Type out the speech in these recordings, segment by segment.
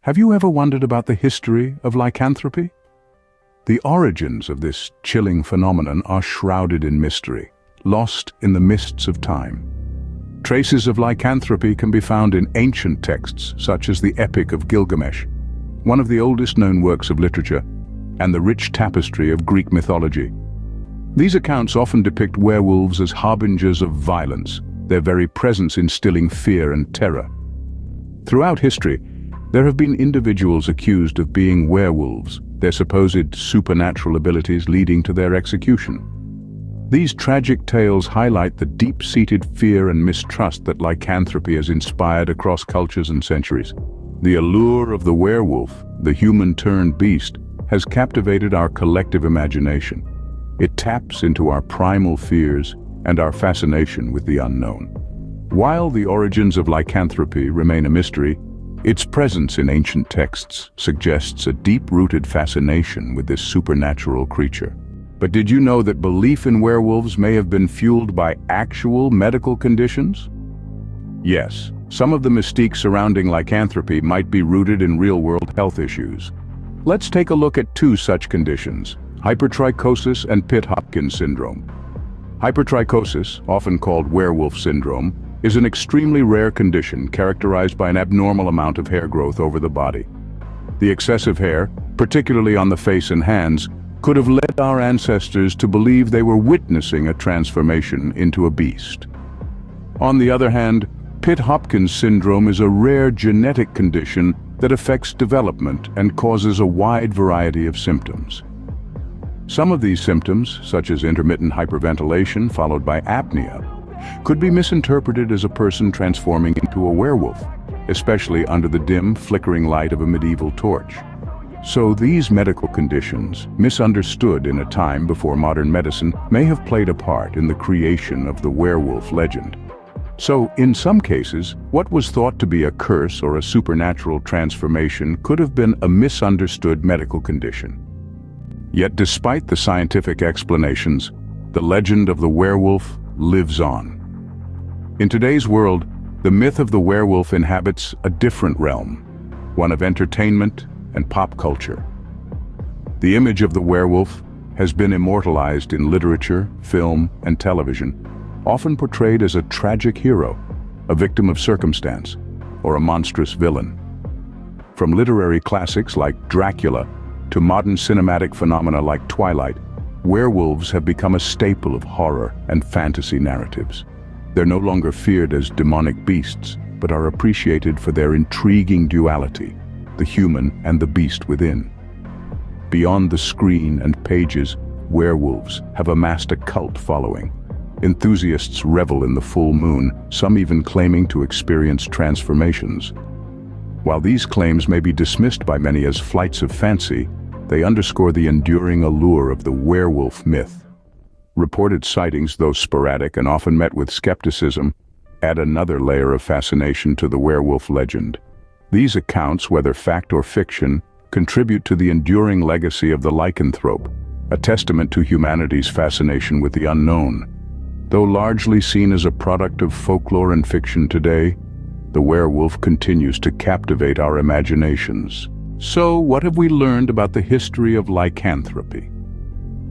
Have you ever wondered about the history of lycanthropy? The origins of this chilling phenomenon are shrouded in mystery, lost in the mists of time. Traces of lycanthropy can be found in ancient texts such as the Epic of Gilgamesh, one of the oldest known works of literature, and the rich tapestry of Greek mythology. These accounts often depict werewolves as harbingers of violence, their very presence instilling fear and terror. Throughout history, there have been individuals accused of being werewolves, their supposed supernatural abilities leading to their execution. These tragic tales highlight the deep-seated fear and mistrust that lycanthropy has inspired across cultures and centuries. The allure of the werewolf, the human-turned beast, has captivated our collective imagination. It taps into our primal fears and our fascination with the unknown. While the origins of lycanthropy remain a mystery, its presence in ancient texts suggests a deep-rooted fascination with this supernatural creature. But did you know that belief in werewolves may have been fueled by actual medical conditions? Yes, some of the mystique surrounding lycanthropy might be rooted in real-world health issues. Let's take a look at two such conditions: hypertrichosis and Pitt-Hopkins syndrome. Hypertrichosis, often called werewolf syndrome, is an extremely rare condition characterized by an abnormal amount of hair growth over the body. The excessive hair, particularly on the face and hands, could have led our ancestors to believe they were witnessing a transformation into a beast. On the other hand, Pitt-Hopkins syndrome is a rare genetic condition that affects development and causes a wide variety of symptoms. Some of these symptoms, such as intermittent hyperventilation followed by apnea, could be misinterpreted as a person transforming into a werewolf, especially under the dim, flickering light of a medieval torch. So these medical conditions, misunderstood in a time before modern medicine, may have played a part in the creation of the werewolf legend. So, in some cases, what was thought to be a curse or a supernatural transformation could have been a misunderstood medical condition. Yet despite the scientific explanations, the legend of the werewolf lives on. In today's world, the myth of the werewolf inhabits a different realm, one of entertainment and pop culture. The image of the werewolf has been immortalized in literature, film, and television, often portrayed as a tragic hero, a victim of circumstance, or a monstrous villain. From literary classics like Dracula to modern cinematic phenomena like Twilight, werewolves have become a staple of horror and fantasy narratives. They're no longer feared as demonic beasts, but are appreciated for their intriguing duality, the human and the beast within. Beyond the screen and pages, werewolves have amassed a cult following. Enthusiasts revel in the full moon, some even claiming to experience transformations. While these claims may be dismissed by many as flights of fancy, they underscore the enduring allure of the werewolf myth. Reported sightings, though sporadic and often met with skepticism, add another layer of fascination to the werewolf legend. These accounts, whether fact or fiction, contribute to the enduring legacy of the lycanthrope, a testament to humanity's fascination with the unknown. Though largely seen as a product of folklore and fiction today, the werewolf continues to captivate our imaginations. So, what have we learned about the history of lycanthropy?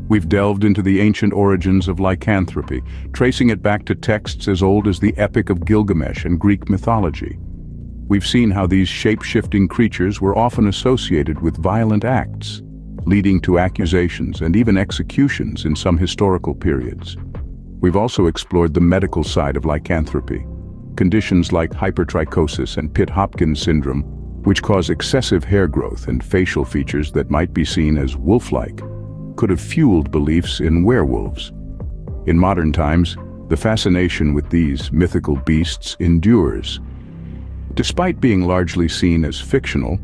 We've delved into the ancient origins of lycanthropy, tracing it back to texts as old as the Epic of Gilgamesh and Greek mythology. We've seen how these shape-shifting creatures were often associated with violent acts, leading to accusations and even executions in some historical periods. We've also explored the medical side of lycanthropy, conditions like hypertrichosis and Pitt-Hopkins syndrome, which cause excessive hair growth and facial features that might be seen as wolf-like, could have fueled beliefs in werewolves. In modern times, the fascination with these mythical beasts endures. Despite being largely seen as fictional,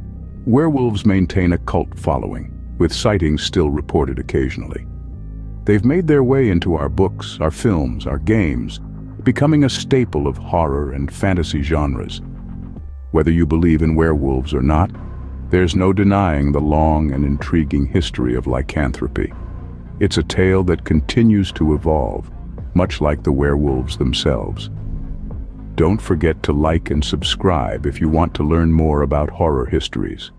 werewolves maintain a cult following, with sightings still reported occasionally. They've made their way into our books, our films, our games, becoming a staple of horror and fantasy genres. Whether you believe in werewolves or not, there's no denying the long and intriguing history of lycanthropy. It's a tale that continues to evolve, much like the werewolves themselves. Don't forget to like and subscribe if you want to learn more about horror histories.